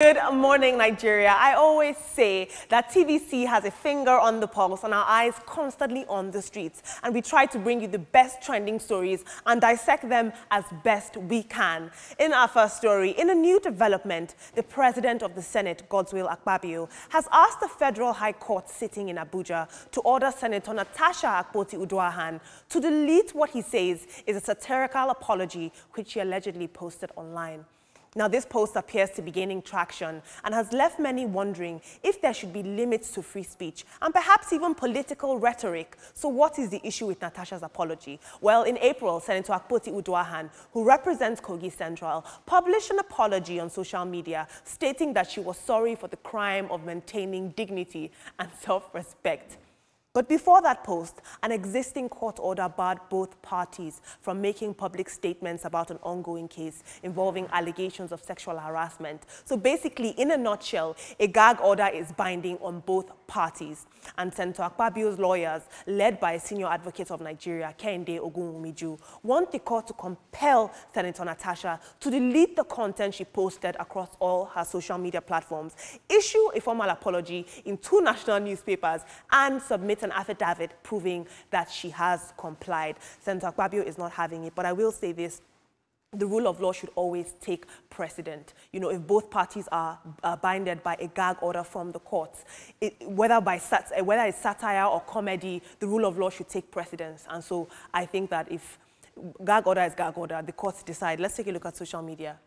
Good morning, Nigeria. I always say that TVC has a finger on the pulse and our eyes constantly on the streets. And we try to bring you the best trending stories and dissect them as best we can. In our first story, in a new development, the President of the Senate, Godswill Akpabio, has asked the Federal High Court sitting in Abuja to order Senator Natasha to delete what he says is a satirical apology which she allegedly posted online. Now, this post appears to be gaining traction and has left many wondering if there should be limits to free speech and perhaps even political rhetoric. So what is the issue with Natasha's apology? Well, in April, Senator Akpoti, who represents Kogi Central, published an apology on social media stating that she was sorry for the crime of maintaining dignity and self-respect. But before that post, an existing court order barred both parties from making public statements about an ongoing case involving allegations of sexual harassment. So basically, in a nutshell, a gag order is binding on both parties. And Senator Akpabio's lawyers, led by a senior advocate of Nigeria, Kehinde Ogunwumiju, want the court to compel Senator Natasha to delete the content she posted across all her social media platforms, issue a formal apology in 2 national newspapers, and submit an affidavit proving that she has complied. Senator Akpabio is not having it, but I will say this. The rule of law should always take precedent. You know, if both parties are binded by a gag order from the courts, whether it's satire or comedy, the rule of law should take precedence. And so I think that if gag order is gag order, the courts decide. Let's take a look at social media.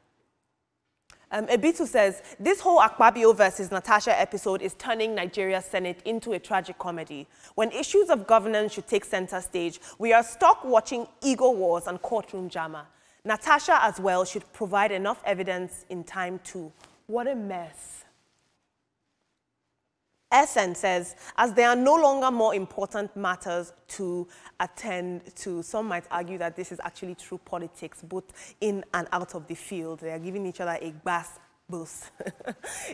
Ebitu says, this whole Akpabio versus Natasha episode is turning Nigeria's Senate into a tragic comedy. When issues of governance should take center stage, we are stuck watching ego wars and courtroom drama. Natasha as well should provide enough evidence in time too. What a mess. SN says, as there are no longer more important matters to attend to, some might argue that this is actually true politics, both in and out of the field. They are giving each other a bass boost.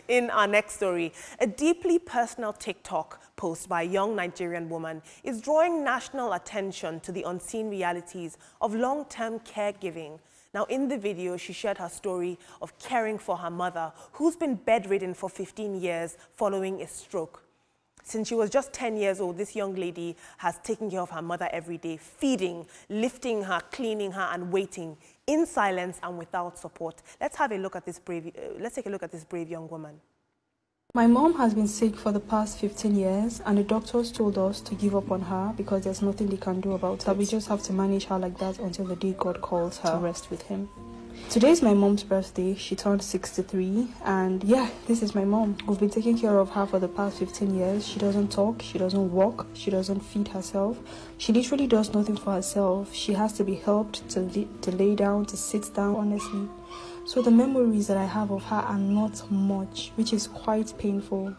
In our next story, a deeply personal TikTok post by a young Nigerian woman is drawing national attention to the unseen realities of long-term caregiving. Now, in the video, she shared her story of caring for her mother, who's been bedridden for 15 years following a stroke. Since she was just 10 years old, this young lady has taken care of her mother every day, feeding, lifting her, cleaning her, and waiting in silence and without support. Let's take a look at this brave young woman. My mom has been sick for the past 15 years, and the doctors told us to give up on her because there's nothing they can do about it. We just have to manage her like that until the day God calls her to rest with him. Today is my mom's birthday. She turned 63, and yeah, this is my mom. We've been taking care of her for the past 15 years. She doesn't talk, she doesn't walk, she doesn't feed herself. She literally does nothing for herself. She has to be helped to lay down, to sit down, honestly. So the memories that I have of her are not much, which is quite painful.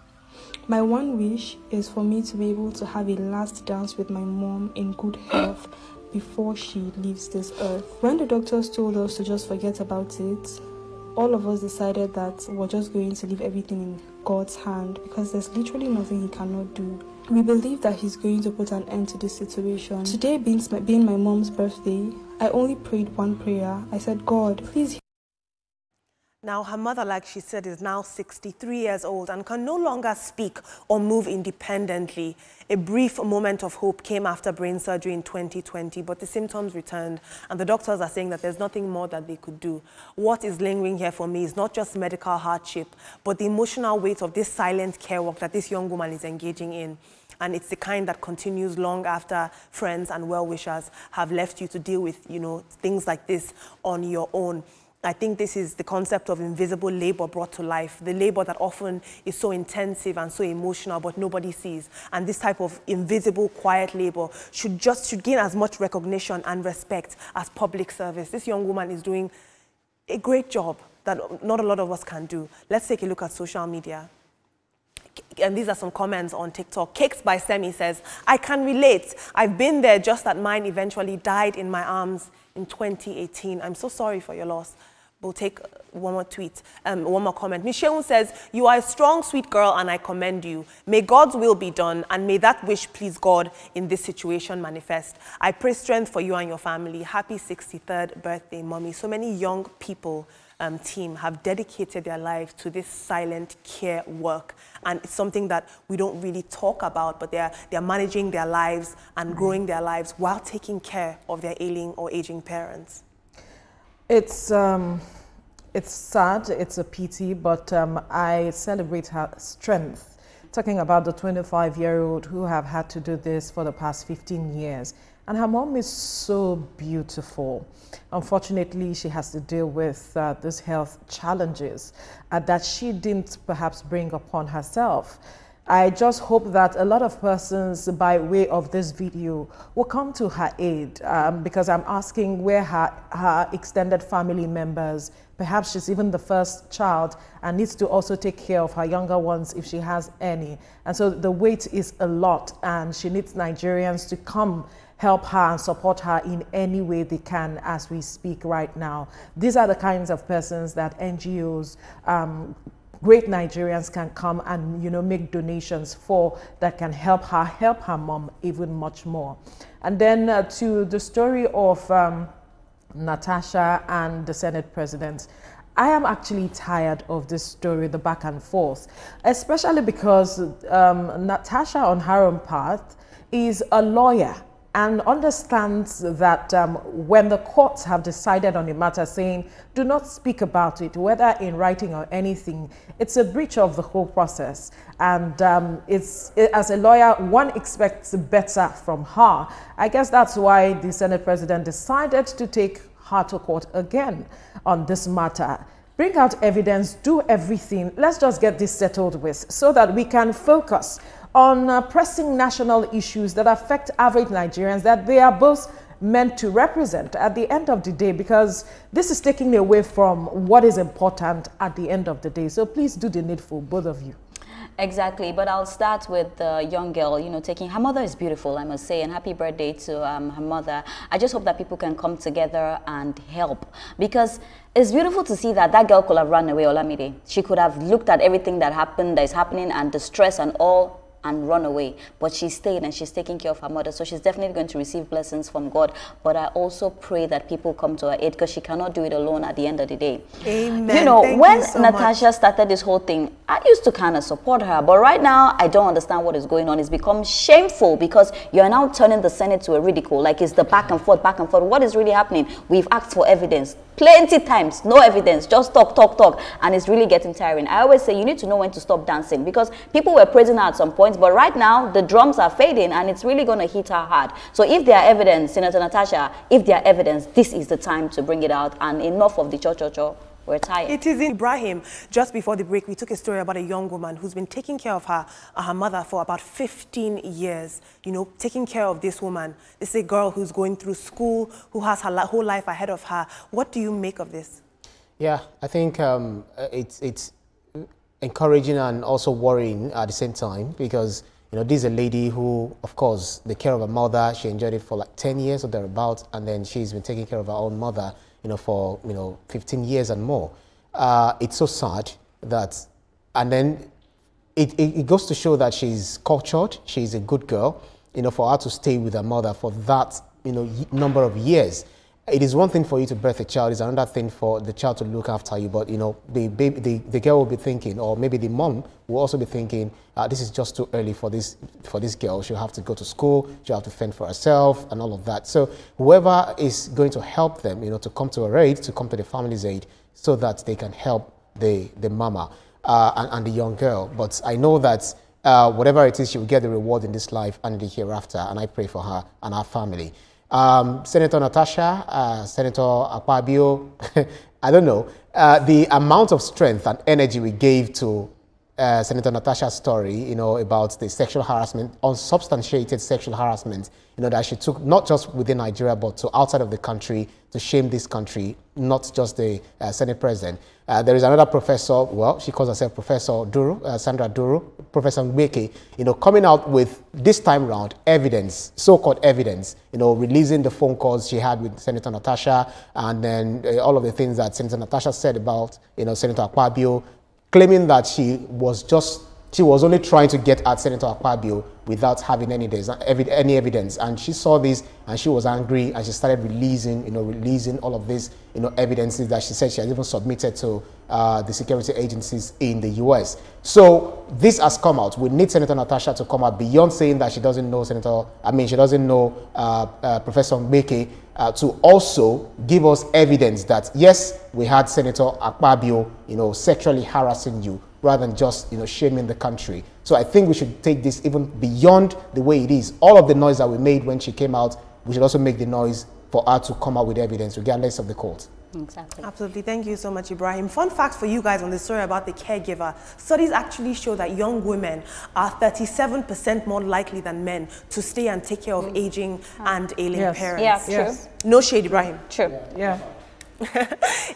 My one wish is for me to be able to have a last dance with my mom in good health before she leaves this earth. When the doctors told us to just forget about it, all of us decided that we're just going to leave everything in God's hand because there's literally nothing he cannot do. We believe that he's going to put an end to this situation. Today being my mom's birthday, I only prayed one prayer. I said, God, please. Now, her mother, like she said, is now 63 years old and can no longer speak or move independently. A brief moment of hope came after brain surgery in 2020, but the symptoms returned, and the doctors are saying that there's nothing more that they could do. What is lingering here for me is not just medical hardship, but the emotional weight of this silent care work that this young woman is engaging in. And it's the kind that continues long after friends and well-wishers have left you to deal with, things like this on your own. I think this is the concept of invisible labor brought to life, the labor that often is so intensive and so emotional, but nobody sees. And this type of invisible, quiet labor should gain as much recognition and respect as public service. This young woman is doing a great job that not a lot of us can do. Let's take a look at social media. And these are some comments on TikTok. Cakes by Semi says, I can relate. I've been there, just that mine eventually died in my arms in 2018. I'm so sorry for your loss. We'll take one more tweet, one more comment. Michelle says, you are a strong, sweet girl, and I commend you. May God's will be done, and may that wish please God in this situation manifest. I pray strength for you and your family. Happy 63rd birthday, Mommy. So many young people, team, have dedicated their lives to this silent care work. And it's something that we don't really talk about, but they're managing their lives and growing their lives while taking care of their ailing or aging parents. It's sad, it's a pity, but I celebrate her strength. Talking about the 25-year-old who have had to do this for the past 15 years. And her mom is so beautiful. Unfortunately, she has to deal with these health challenges that she didn't perhaps bring upon herself. I just hope that a lot of persons, by way of this video, will come to her aid because I'm asking where her extended family members, perhaps she's even the first child and needs to also take care of her younger ones if she has any. And so the weight is a lot and she needs Nigerians to come help her and support her in any way they can as we speak right now. These are the kinds of persons that NGOs, great Nigerians can come and, you know, make donations for that can help her mom even much more. And then to the story of Natasha and the Senate president, I am actually tired of this story, the back and forth, especially because Natasha on her own part is a lawyer and understands that when the courts have decided on a matter saying, do not speak about it, whether in writing or anything, it's a breach of the whole process. And as a lawyer, one expects better from her. I guess that's why the Senate president decided to take her to court again on this matter. Bring out evidence, do everything. Let's just get this settled with so that we can focus on pressing national issues that affect average Nigerians that they are both meant to represent at the end of the day, because this is taking away from what is important at the end of the day. So please do the needful, both of you. Exactly, but I'll start with the young girl, you know, taking, her mother is beautiful, I must say, and happy birthday to her mother. I just hope that people can come together and help, because it's beautiful to see that that girl could have run away, Olamide. She could have looked at everything that happened, that is happening, and the stress and all, and run away, but she stayed and she's taking care of her mother, so she's definitely going to receive blessings from God. But I also pray that people come to her aid, because she cannot do it alone at the end of the day. Amen. You know, Thank when you so Natasha much. started this whole thing, I used to kind of support her, but right now I don't understand what is going on. It's become shameful because you are now turning the Senate to a ridicule, like it's the back and forth, back and forth. What is really happening? We've asked for evidence plenty times, no evidence, just talk, and it's really getting tiring. I always say you need to know when to stop dancing, because people were praising her at some points, but right now the drums are fading and it's really going to hit her hard. So if there are evidence, Senator Natasha, if there are evidence, this is the time to bring it out, and enough of the cho. We're tired. It is in Ibrahim. Just before the break, we took a story about a young woman who's been taking care of her mother for about 15 years. You know, taking care of this woman. This is a girl who's going through school, who has her whole life ahead of her. What do you make of this? Yeah, I think it's encouraging and also worrying at the same time, because, you know, this is a lady who, of course, the care of her mother, she enjoyed it for like 10 years or thereabouts, and then she's been taking care of her own mother, you know, for, 15 years and more. It's so sad that, and then it goes to show that she's cultured, she's a good girl, you know, for her to stay with her mother for that, number of years. It is one thing for you to birth a child, it's another thing for the child to look after you, but, the girl will be thinking, or maybe the mom will also be thinking, this is just too early for this girl. She'll have to go to school, she'll have to fend for herself and all of that. So whoever is going to help them, to come to her aid, to come to the family's aid, so that they can help the mama and the young girl. But I know that whatever it is, she will get the reward in this life and in the hereafter, and I pray for her and her family. Senator Natasha, Senator Akpabio, I don't know, the amount of strength and energy we gave to Senator Natasha's story, you know, about the sexual harassment, unsubstantiated sexual harassment, you know, that she took not just within Nigeria, but to outside of the country to shame this country, not just the Senate president. There is another professor, well, she calls herself Professor Duru, Sandra Duru, Professor Bouquet, you know, coming out with this time round evidence, so-called evidence, you know, releasing the phone calls she had with Senator Natasha, and then all of the things that Senator Natasha said about, you know, Senator Akpabio, claiming that she was only trying to get at Senator Akpabio without having any evidence. And she saw this and she was angry and she started releasing all of this, you know, evidences that she said she had even submitted to the security agencies in the US. So this has come out. We need Senator Natasha to come out beyond saying that she doesn't know she doesn't know Professor Bouquet, to also give us evidence that yes, we had Senator Akpabio, you know, sexually harassing you, rather than just, you know, shaming the country. So I think we should take this even beyond the way it is. All of the noise that we made when she came out, we should also make the noise for her to come out with evidence, regardless of the court. Exactly. Absolutely. Thank you so much, Ibrahim. Fun fact for you guys on the story about the caregiver. Studies actually show that young women are 37% more likely than men to stay and take care of aging and ailing parents. Yeah, true. No shade, Ibrahim. True. Yeah.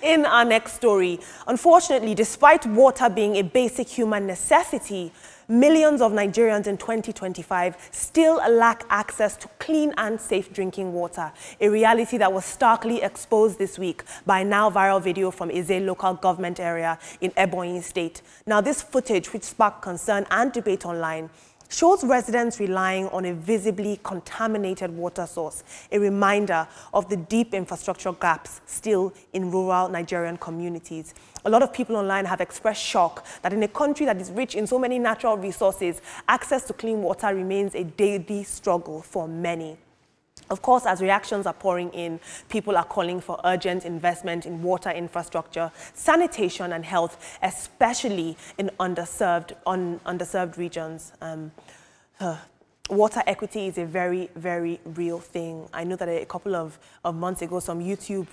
In our next story, unfortunately, despite water being a basic human necessity, millions of Nigerians in 2025 still lack access to clean and safe drinking water, a reality that was starkly exposed this week by a now viral video from Eze local government area in Ebonyi State. Now, this footage, which sparked concern and debate online, shows residents relying on a visibly contaminated water source, a reminder of the deep infrastructure gaps still in rural Nigerian communities. A lot of people online have expressed shock that in a country that is rich in so many natural resources, access to clean water remains a daily struggle for many. Of course, as reactions are pouring in, people are calling for urgent investment in water infrastructure, sanitation and health, especially in underserved regions. Water equity is a very, very real thing. I know that a couple of months ago, some YouTube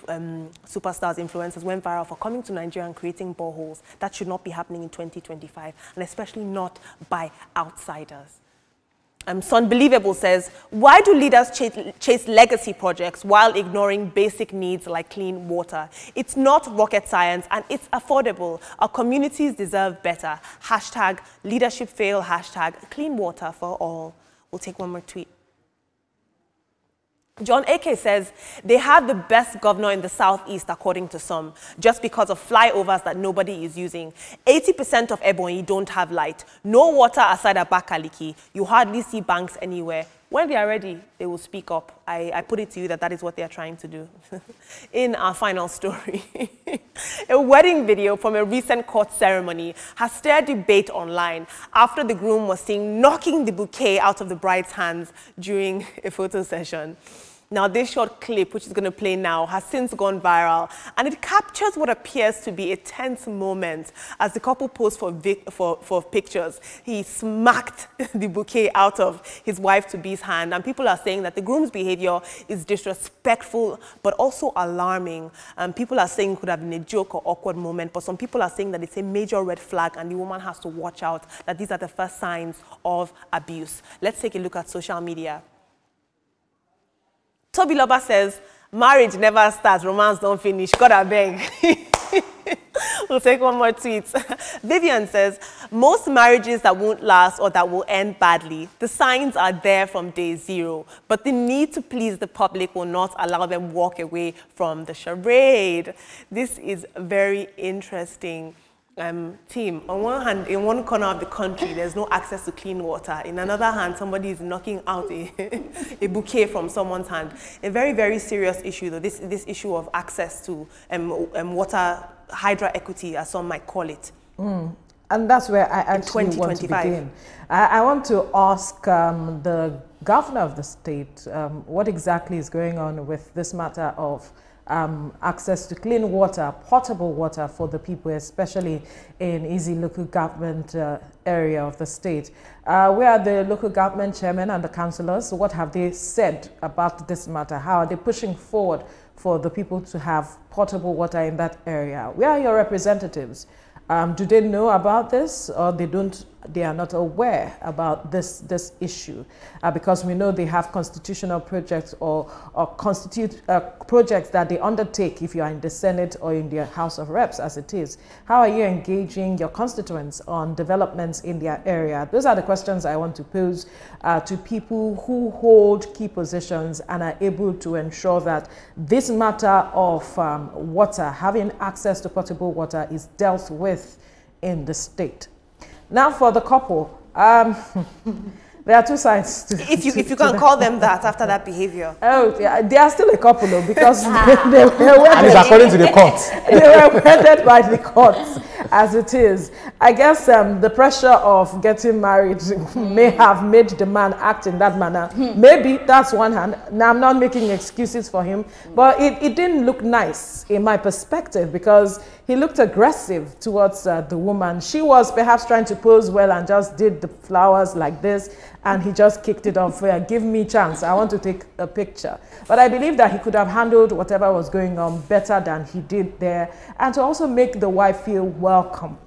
superstars, influencers went viral for coming to Nigeria and creating boreholes. That should not be happening in 2025, and especially not by outsiders. Unbelievable says, why do leaders chase legacy projects while ignoring basic needs like clean water? It's not rocket science and it's affordable. Our communities deserve better. Hashtag leadership fail, hashtag clean water for all. We'll take one more tweet. John AK says, they have the best governor in the southeast, according to some, just because of flyovers that nobody is using. 80% of Ebonyi don't have light. No water aside Abakaliki. You hardly see banks anywhere. When they are ready, they will speak up. I put it to you that that is what they are trying to do. In our final story, a wedding video from a recent court ceremony has stirred debate online after the groom was seen knocking the bouquet out of the bride's hands during a photo session. Now, this short clip, which is going to play now, has since gone viral, and it captures what appears to be a tense moment as the couple posed for pictures. He smacked the bouquet out of his wife-to-be's hand, and people are saying that the groom's behavior is disrespectful but also alarming. People are saying it could have been a joke or awkward moment, but some people are saying that it's a major red flag and the woman has to watch out, that these are the first signs of abuse. Let's take a look at social media. Toby Loba says, marriage never starts, romance don't finish. God, I beg. We'll take one more tweet. Vivian says, most marriages that won't last or that will end badly, the signs are there from day zero, but the need to please the public will not allow them walk away from the charade. This is very interesting. Team, on one hand, in one corner of the country, there's no access to clean water. In another hand, somebody is knocking out a bouquet from someone's hand. A very, very serious issue, though, this issue of access to water, hydro equity, as some might call it. And that's where I actually want to begin. I want to ask the governor of the state what exactly is going on with this matter of access to clean water, potable water for the people, especially in Easy local government area of the state. Where are the local government chairmen and the councillors? What have they said about this matter? How are they pushing forward for the people to have potable water in that area? Where are your representatives? Do they know about this, or they are not aware about this issue? Because we know they have constitutional projects or constitute projects that they undertake if you are in the Senate or in the House of Reps, as it is. How are you engaging your constituents on developments in their area? Those are the questions I want to pose to people who hold key positions and are able to ensure that this matter of water, having access to potable water, is dealt with in the state. Now for the couple, there are two sides to if you can call them that after that behavior. Oh, yeah, they are still a couple though, because they were and it's according to the court. They were wedded by the courts, as it is. I guess the pressure of getting married may have made the man act in that manner. Maybe that's one hand. Now I'm not making excuses for him, but it didn't look nice in my perspective, because he looked aggressive towards the woman. She was perhaps trying to pose well and just did the flowers like this, and he just kicked it off. Give me chance, I want to take a picture. But I believe that he could have handled whatever was going on better than he did there, and to also make the wife feel welcome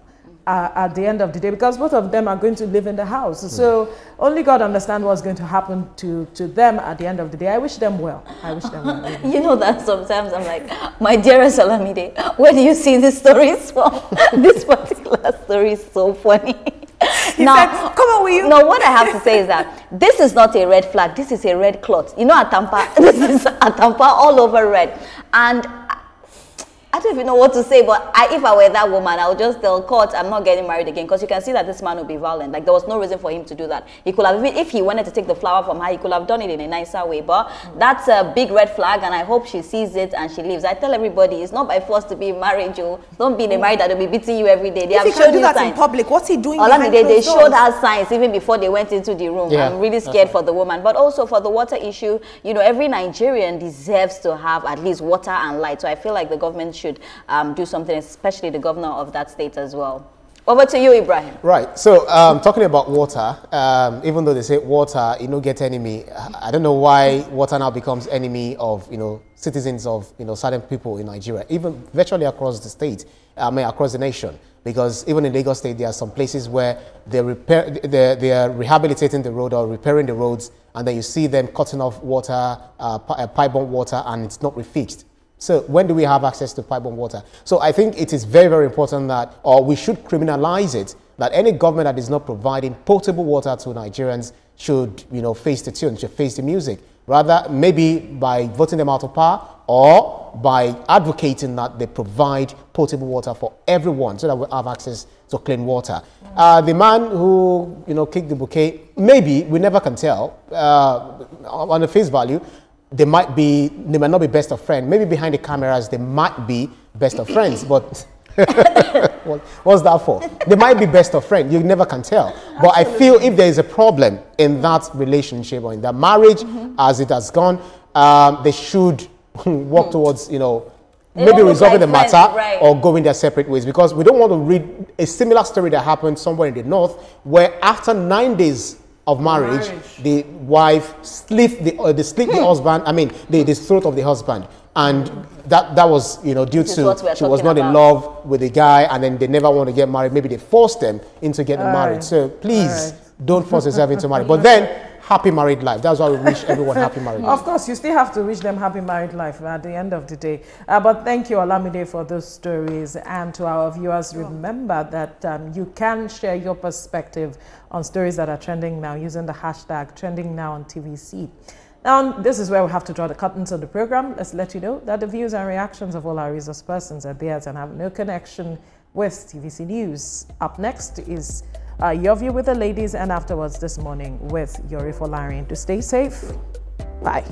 at the end of the day, because both of them are going to live in the house. So only God understands what's going to happen to them at the end of the day. I wish them well. I wish them well. Really. You know that sometimes I'm like, my dearest Olamide, where do you see these stories from? This particular story is so funny. He said, come on with you. No, what I have to say is that this is not a red flag. This is a red cloth. You know, Atampa, this is Atampa all over red. And I don't even know what to say, but if I were that woman, I would just tell court, I'm not getting married again, because you can see that this man will be violent. Like, there was no reason for him to do that. He could have, if he wanted to take the flower from her, he could have done it in a nicer way. But that's a big red flag, and I hope she sees it and she leaves. I tell everybody, it's not by force to be married, Joe. Don't be in a marriage that will be beating you every day. They have shown you signs. In public, what's he doing? They showed her signs even before they went into the room. Yeah, I'm really scared for the woman. But also for the water issue, you know, every Nigerian deserves to have at least water and light. So I feel like the government should do something, especially the governor of that state as well. Over to you, Ibrahim. Right. So talking about water, even though they say water, get enemy, I don't know why water now becomes enemy of, citizens of, certain people in Nigeria, even virtually across the state, across the nation. Because even in Lagos State, there are some places where they are rehabilitating the road or repairing the roads, and then you see them cutting off water, pipe-borne water, and it's not refixed. So when do we have access to pipe-borne water? So I think it is very, very important that, or we should criminalize it, that any government that is not providing potable water to Nigerians should, face the tune, should face the music. Rather, maybe by voting them out of power, or by advocating that they provide potable water for everyone so that we have access to clean water. The man who, kicked the bouquet, maybe, we never can tell, on the face value, they might not be best of friends. Maybe behind the cameras, they might be best of friends, but what's that for? They might be best of friends. You never can tell. But I feel if there is a problem in that relationship or in that marriage, as it has gone, they should work towards, maybe resolving the matter or going their separate ways. Because we don't want to read a similar story that happened somewhere in the north, where after 9 days of marriage, the wife slit the husband, the throat of the husband. And that was, due to she was not in love with the guy, and then they never want to get married. Maybe they forced them into getting married. So please don't force yourself into marriage. But then, happy married life. That's why we wish everyone happy married life. Of course, you still have to wish them happy married life at the end of the day. But thank you, Olamide, for those stories. And to our viewers, remember that you can share your perspective on stories that are trending now using the hashtag trending now on TVC. Now, this is where we have to draw the curtains of the program. Let's let you know that the views and reactions of all our resource persons are theirs and have no connection with TVC News. Up next is your view with the ladies, and afterwards this morning with Yori Folarian. To stay safe, bye.